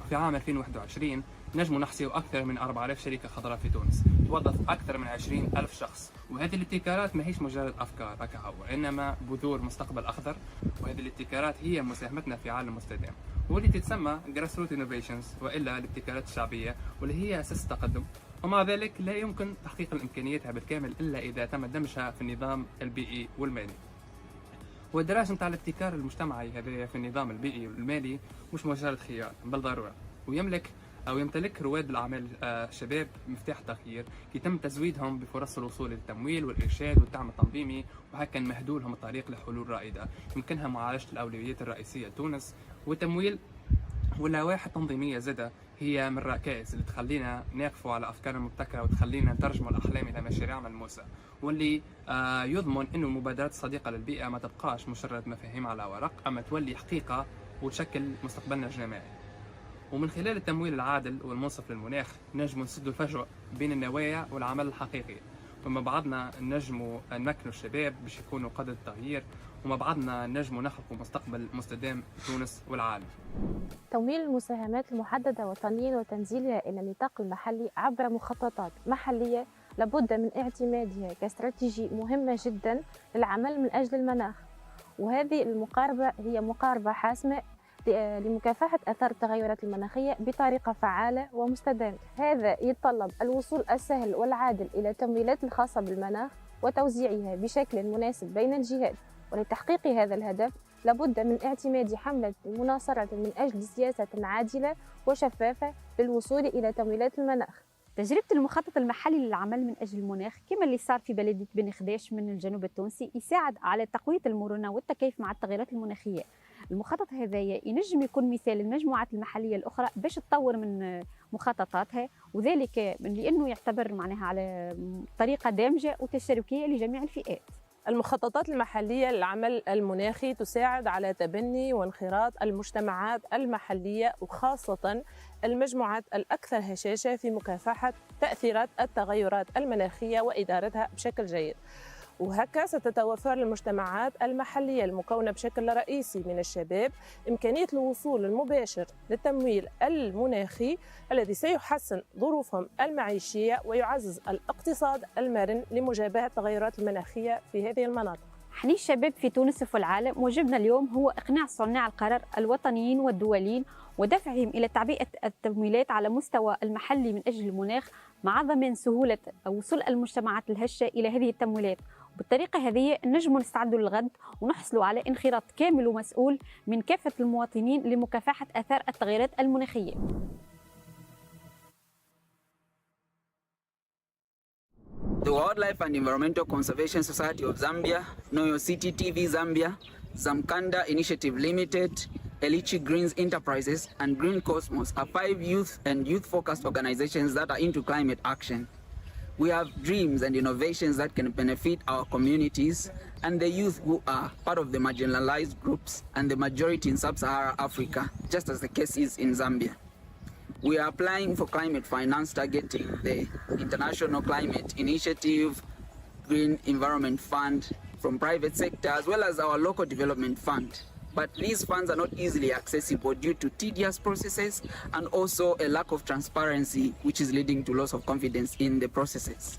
في عام 2021 نجم نحصي أكثر من 4000 شركة خضراء في تونس، توظف أكثر من 20,000 شخص. وهذه الابتكارات ما هيش مجرد أفكار هكا هو، إنما بذور مستقبل أخضر. وهذه الابتكارات هي مساهمتنا في عالم مستدام، واللي تتسمى grassroots innovations، وإلا الابتكارات الشعبية، واللي هي أساس التقدم. ومع ذلك لا يمكن تحقيق إمكانياتها بالكامل إلا إذا تم دمجها في النظام البيئي والمالي. والدراسة نتاع الابتكار المجتمعي هذا في النظام البيئي والمالي مش مجرد خيار بل ضرورة، ويمتلك رواد الأعمال الشباب مفتاح التغيير كي يتم تزويدهم بفرص الوصول للتمويل والإرشاد والدعم التنظيمي، وهكا نمهدوا لهم الطريق لحلول رائدة يمكنها معالجة الأولويات الرئيسية لتونس. والتمويل واللوائح التنظيمية زادة هي من الركائز اللي تخلينا نقفوا على أفكار مبتكرة وتخلينا نترجموا الأحلام إلى مشاريع ملموسة، واللي يضمن إنه المبادرات الصديقة للبيئة ما تبقاش مجرد مفاهيم على ورق، أما تولي حقيقة وتشكل مستقبلنا الجماعي. ومن خلال التمويل العادل والمنصف للمناخ نجم نسد الفجوة بين النوايا والعمل الحقيقي، ومع بعضنا نجم نمكنوا الشباب باش يكونوا قادة التغيير، ومع بعضنا نجم نخلقوا مستقبل مستدام تونس والعالم. تمويل المساهمات المحددة وطنيا وتنزيلها إلى النطاق المحلي عبر مخططات محلية لابد من اعتمادها كاستراتيجي مهمة جدا للعمل من أجل المناخ. وهذه المقاربة هي مقاربة حاسمة لمكافحة آثار التغيرات المناخية بطريقة فعالة ومستدامة. هذا يتطلب الوصول السهل والعادل إلى التمويلات الخاصة بالمناخ وتوزيعها بشكل مناسب بين الجهات. ولتحقيق هذا الهدف لابد من اعتماد حملة مناصرة من أجل سياسة عادلة وشفافة للوصول إلى تمويلات المناخ. تجربة المخطط المحلي للعمل من أجل المناخ كما اللي صار في بلدية بني خداش من الجنوب التونسي يساعد على تقوية المرونة والتكيف مع التغيرات المناخية. المخطط هذايا ينجم يكون مثال للمجموعات المحلية الأخرى باش تطور من مخططاتها، وذلك لأنه يعتبر معناها على طريقة دامجة وتشاركية لجميع الفئات. المخططات المحلية للعمل المناخي تساعد على تبني وانخراط المجتمعات المحلية وخاصة المجموعات الأكثر هشاشة في مكافحة تأثيرات التغيرات المناخية وإدارتها بشكل جيد. وهكا ستتوفر للمجتمعات المحلية المكونة بشكل رئيسي من الشباب إمكانية الوصول المباشر للتمويل المناخي الذي سيحسن ظروفهم المعيشية ويعزز الاقتصاد المرن لمجابهة التغيرات المناخية في هذه المناطق. حنين الشباب في تونس وفي العالم واجبنا اليوم هو إقناع صناع القرار الوطنيين والدوليين ودفعهم إلى تعبئة التمويلات على مستوى المحلي من أجل المناخ، مع ضمان سهولة وصول المجتمعات الهشة إلى هذه التمويلات. بالطريقة هذه نجم نستعدوا للغد ونحصلوا على انخراط كامل ومسؤول من كافة المواطنين لمكافحة آثار التغيرات المناخية. The Wildlife and Environmental Conservation Society of Zambia, Noyo City TV Zambia, Zamkanda Initiative Limited, Elichi Greens Enterprises, and Green Cosmos are 5 youth and youth-focused organizations that are into climate action. We have dreams and innovations that can benefit our communities and the youth who are part of the marginalized groups and the majority in sub-Saharan Africa, just as the case is in Zambia. We are applying for climate finance targeting the International Climate Initiative, Green Environment Fund from private sector, as well as our local development fund. But these funds are not easily accessible due to tedious processes and also a lack of transparency, which is leading to loss of confidence in the processes.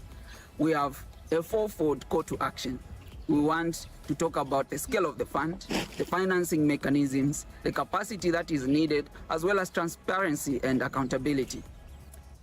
We have a fourfold call to action. We want to talk about the scale of the fund, the financing mechanisms, the capacity that is needed, as well as transparency and accountability.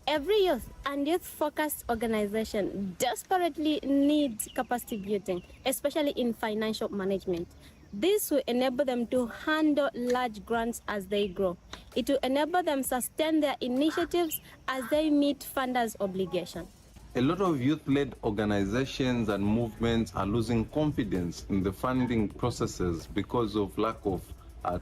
Every youth and youth-focused organization desperately needs capacity building, especially in financial management. This will enable them to handle large grants as they grow. It will enable them sustain their initiatives as they meet funders' obligations. A lot of youth-led organizations and movements are losing confidence in the funding processes because of lack of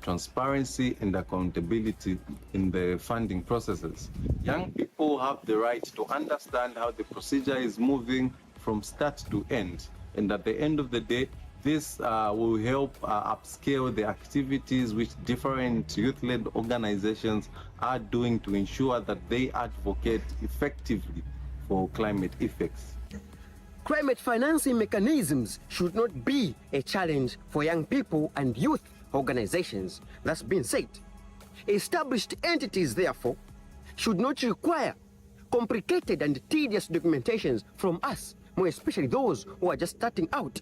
transparency and accountability in the funding processes. Young people have the right to understand how the procedure is moving from start to end, and at the end of the day, this will help upscale the activities which different youth-led organizations are doing to ensure that they advocate effectively for climate effects. Climate financing mechanisms should not be a challenge for young people and youth organizations. That's been said. Established entities, therefore, should not require complicated and tedious documentations from us, more especially those who are just starting out.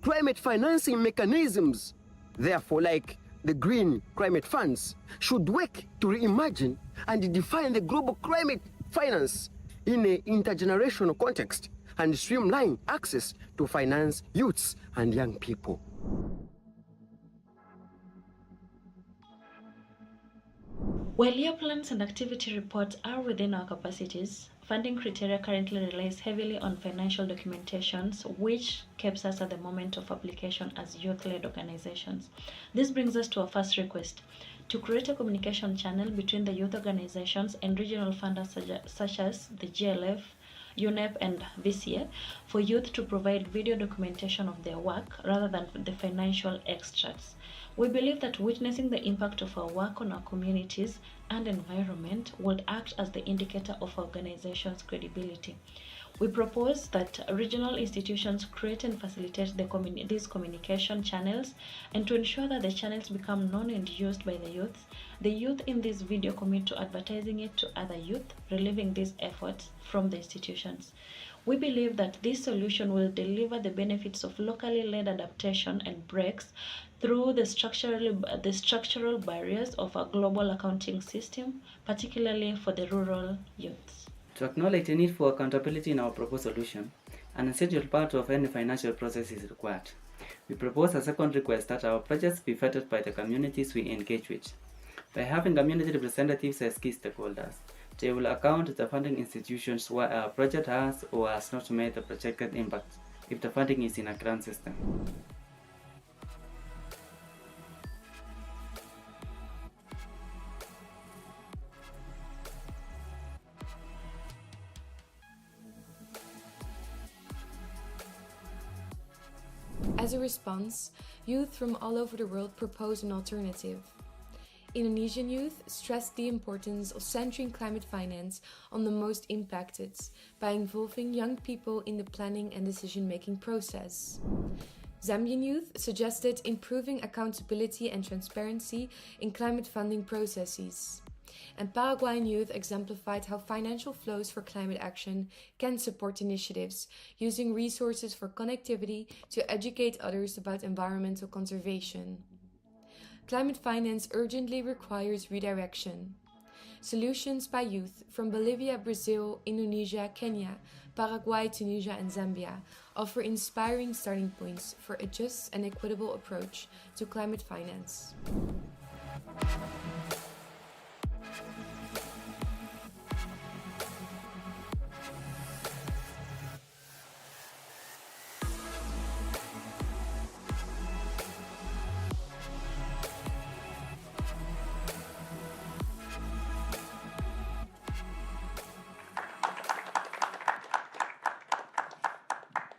Climate financing mechanisms, therefore, like the green climate funds, should work to reimagine and define the global climate finance in an intergenerational context and streamline access to finance youths and young people. While year plans and activity reports are within our capacities, funding criteria currently relies heavily on financial documentations, which keeps us at the moment of application as youth-led organizations. This brings us to our first request, to create a communication channel between the youth organizations and regional funders such as the GLF, UNEP, and VCA for youth to provide video documentation of their work rather than the financial extracts. We believe that witnessing the impact of our work on our communities and environment would act as the indicator of our organization's credibility. We propose that regional institutions create and facilitate these communication channels, and to ensure that the channels become known and used by the youth in this video commit to advertising it to other youth, relieving these efforts from the institutions. We believe that this solution will deliver the benefits of locally led adaptation and breaks through the structural barriers of our global accounting system, particularly for the rural youths. To acknowledge the need for accountability in our proposed solution, an essential part of any financial process is required. We propose a second request that our projects be vetted by the communities we engage with. By having community representatives as key stakeholders, they will account the funding institutions where our project has or has not made the projected impact if the funding is in a grant system. As a response, youth from all over the world proposed an alternative. Indonesian youth stressed the importance of centering climate finance on the most impacted by involving young people in the planning and decision-making process. Zambian youth suggested improving accountability and transparency in climate funding processes. And Paraguayan youth exemplified how financial flows for climate action can support initiatives, using resources for connectivity to educate others about environmental conservation. Climate finance urgently requires redirection. Solutions by youth from Bolivia, Brazil, Indonesia, Kenya, Paraguay, Tunisia, and Zambia offer inspiring starting points for a just and equitable approach to climate finance.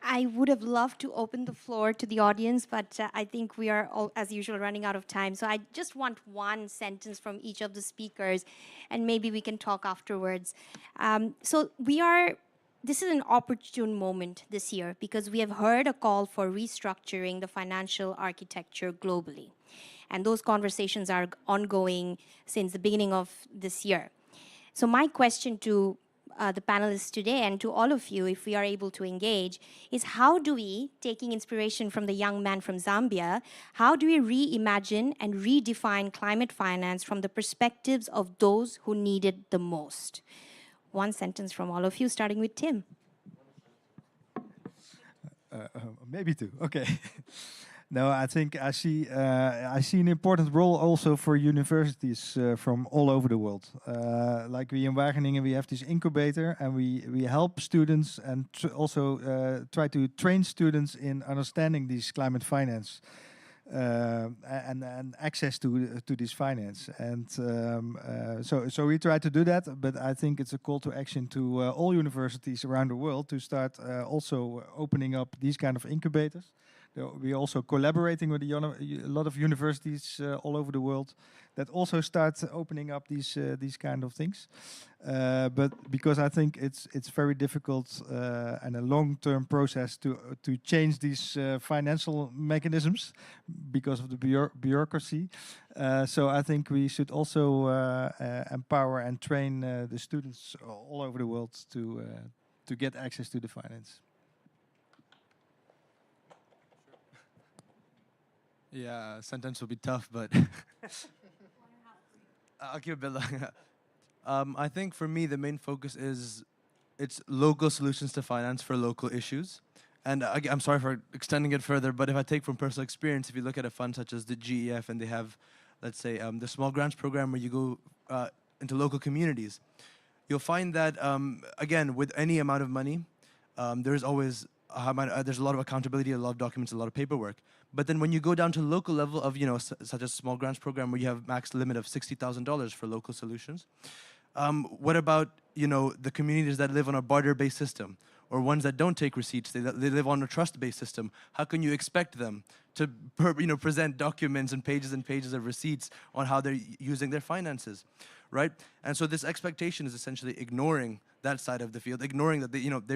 I would have loved to open the floor to the audience, but I think we are, all, as usual, running out of time. So I just want one sentence from each of the speakers, and maybe we can talk afterwards. This is an opportune moment this year because we have heard a call for restructuring the financial architecture globally. And those conversations are ongoing since the beginning of this year. So my question to the panelists today and to all of you, if we are able to engage, is how do we, taking inspiration from the young man from Zambia, how do we reimagine and redefine climate finance from the perspectives of those who need it the most? One sentence from all of you, starting with Tim. Maybe two. Okay. No, I think I see an important role also for universities from all over the world. Like we in Wageningen, we have this incubator, and we help students and also try to train students in understanding these climate finance and access to this finance. And so we try to do that, but I think it's a call to action to all universities around the world to start also opening up these kind of incubators. we're also collaborating with a lot of universities all over the world that also start opening up these kind of things. But because I think it's very difficult and a long-term process to change these financial mechanisms because of the bureaucracy. So I think we should also empower and train the students all over the world to get access to the finance. Yeah, sentence will be tough, but I'll keep it a bit long. I think for me, the main focus is it's local solutions to finance for local issues. And I'm sorry for extending it further, but if I take from personal experience, if you look at a fund such as the GEF and they have, let's say, the small grants program where you go into local communities, you'll find that, again, with any amount of money, there's always there's a lot of accountability, a lot of documents, a lot of paperwork. But then when you go down to local level of, such as small grants program where you have max limit of $60,000 for local solutions, what about, the communities that live on a barter-based system or ones that don't take receipts, they live on a trust-based system? How can you expect them to present documents and pages of receipts on how they're using their finances, right? And so this expectation is essentially ignoring that side of the field, ignoring that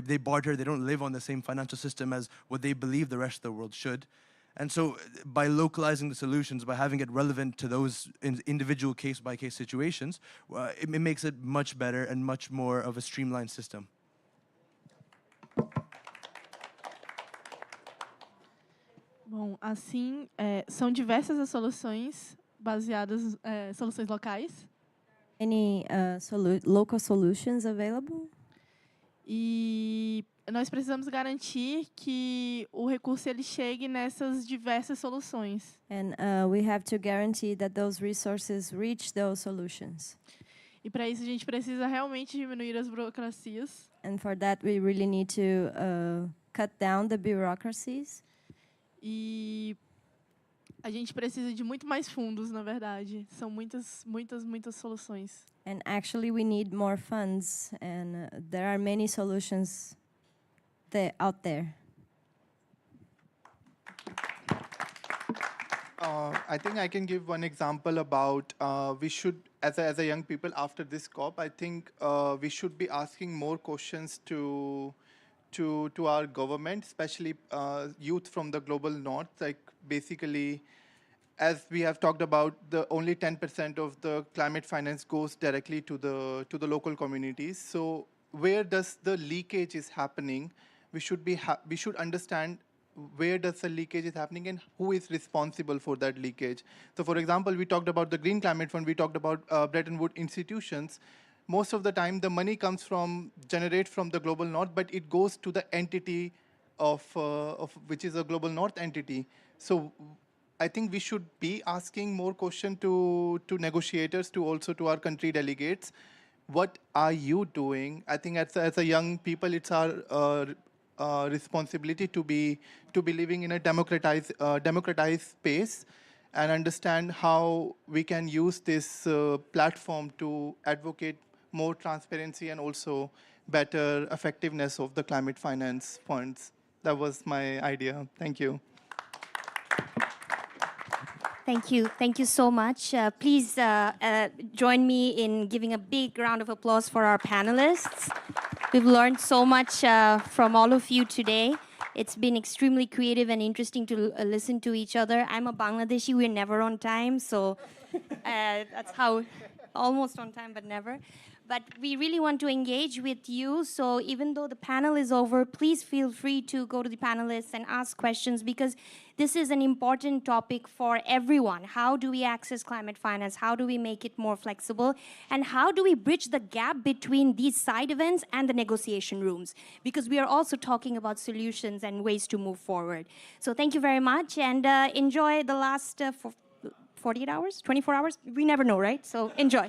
they barter, they don't live on the same financial system as what they believe the rest of the world should. And so by localizing the solutions, by having it relevant to those individual case-by-case situations, it makes it much better and much more of a streamlined system. Bom, assim, são diversas as soluções baseadas, soluções locais. Any local solutions available? E nós precisamos garantir que o recurso ele chegue nessas diversas soluções. And we have to guarantee that those resources reach those solutions. E para isso a gente precisa realmente diminuir as burocracias. And for that we really need to cut down the bureaucracies. E a gente precisa de muito mais fundos, na verdade. São muitas soluções. And actually we need more funds, and there are many solutions out there. I think I can give one example about we should, as a young people after this COP, I think we should be asking more questions to our government, especially youth from the global north. Like basically, as we have talked about, the only 10% of the climate finance goes directly to the local communities. So where does the leakage is happening? We should understand where does the leakage is happening and who is responsible for that leakage. So for example, we talked about the Green Climate Fund, we talked about Bretton Woods institutions. Most of the time, the money generates from the global north, but it goes to the entity of which is a global north entity. So I think we should be asking more questions to negotiators, also to our country delegates. What are you doing? I think as a young people, it's our responsibility to be living in a democratized space and understand how we can use this platform to advocate more transparency and also better effectiveness of the climate finance funds. That was my idea. Thank you. Thank you. Thank you so much. Please join me in giving a big round of applause for our panelists. We've learned so much from all of you today. It's been extremely creative and interesting to listen to each other. I'm a Bangladeshi. We're never on time, so that's how, almost on time, but never. But we really want to engage with you. So even though the panel is over, please feel free to go to the panelists and ask questions, because this is an important topic for everyone. How do we access climate finance? How do we make it more flexible? And how do we bridge the gap between these side events and the negotiation rooms? Because we are also talking about solutions and ways to move forward. So thank you very much, and enjoy the last 48 hours, 24 hours? We never know, right? So enjoy.